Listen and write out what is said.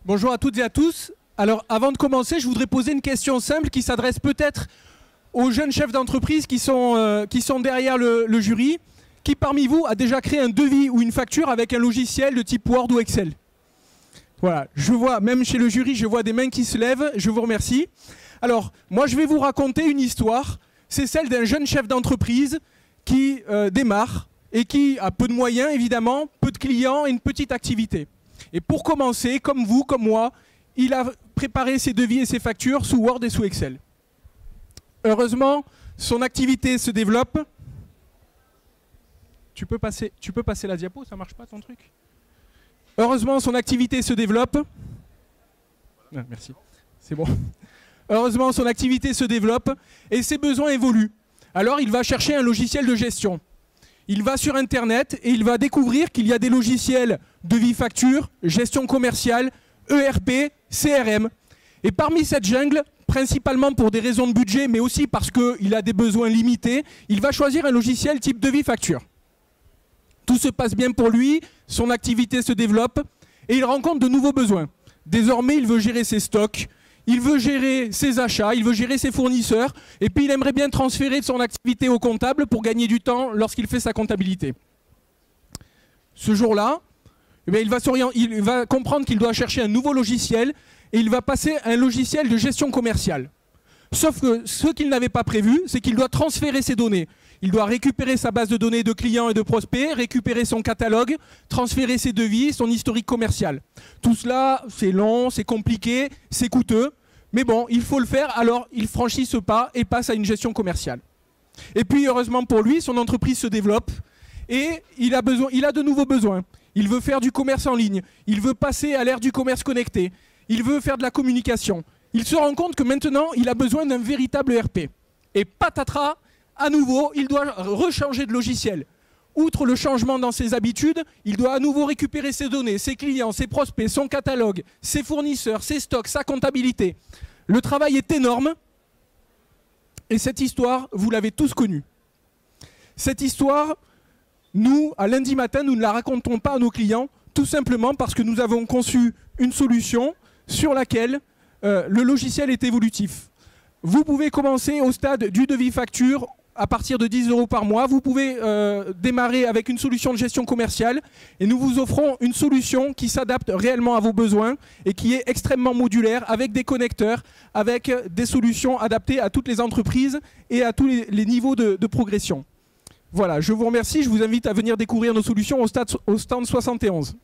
Bonjour à toutes et à tous. Alors avant de commencer, je voudrais poser une question simple qui s'adresse peut-être aux jeunes chefs d'entreprise qui sont derrière le jury. Qui parmi vous a déjà créé un devis ou une facture avec un logiciel de type Word ou Excel? Voilà, je vois, même chez le jury, je vois des mains qui se lèvent, je vous remercie. Alors, moi je vais vous raconter une histoire, c'est celle d'un jeune chef d'entreprise qui démarre et qui a peu de moyens évidemment, peu de clients et une petite activité. Et pour commencer, comme vous, comme moi, il a préparé ses devis et ses factures sous Word et sous Excel. Heureusement, son activité se développe. Tu peux passer la diapo, ça marche pas ton truc? Heureusement, son activité se développe. Ah, merci, c'est bon. Heureusement, son activité se développe et ses besoins évoluent. Alors, il va chercher un logiciel de gestion. Il va sur Internet et il va découvrir qu'il y a des logiciels devis facture, gestion commerciale, ERP, CRM. Et parmi cette jungle, principalement pour des raisons de budget, mais aussi parce qu'il a des besoins limités, il va choisir un logiciel type devis facture. Tout se passe bien pour lui, son activité se développe et il rencontre de nouveaux besoins. Désormais, il veut gérer ses stocks, il veut gérer ses achats, il veut gérer ses fournisseurs et puis il aimerait bien transférer son activité au comptable pour gagner du temps lorsqu'il fait sa comptabilité. Ce jour-là, il va comprendre qu'il doit chercher un nouveau logiciel et il va passer à un logiciel de gestion commerciale. Sauf que ce qu'il n'avait pas prévu, c'est qu'il doit transférer ses données. Il doit récupérer sa base de données de clients et de prospects, récupérer son catalogue, transférer ses devis, son historique commercial. Tout cela, c'est long, c'est compliqué, c'est coûteux. Mais bon, il faut le faire, alors il franchit ce pas et passe à une gestion commerciale. Et puis, heureusement pour lui, son entreprise se développe et il a de nouveaux besoins. Il veut faire du commerce en ligne, il veut passer à l'ère du commerce connecté, il veut faire de la communication. Il se rend compte que maintenant, il a besoin d'un véritable ERP. Et patatras, à nouveau, il doit rechanger de logiciel. Outre le changement dans ses habitudes, il doit à nouveau récupérer ses données, ses clients, ses prospects, son catalogue, ses fournisseurs, ses stocks, sa comptabilité. Le travail est énorme. Et cette histoire, vous l'avez tous connue. Cette histoire, nous, à lundi matin, nous ne la racontons pas à nos clients, tout simplement parce que nous avons conçu une solution sur laquelle le logiciel est évolutif. Vous pouvez commencer au stade du devis facture à partir de 10 € par mois. Vous pouvez démarrer avec une solution de gestion commerciale et nous vous offrons une solution qui s'adapte réellement à vos besoins et qui est extrêmement modulaire avec des connecteurs, avec des solutions adaptées à toutes les entreprises et à tous les niveaux de progression. Voilà, je vous remercie. Je vous invite à venir découvrir nos solutions au stand 71.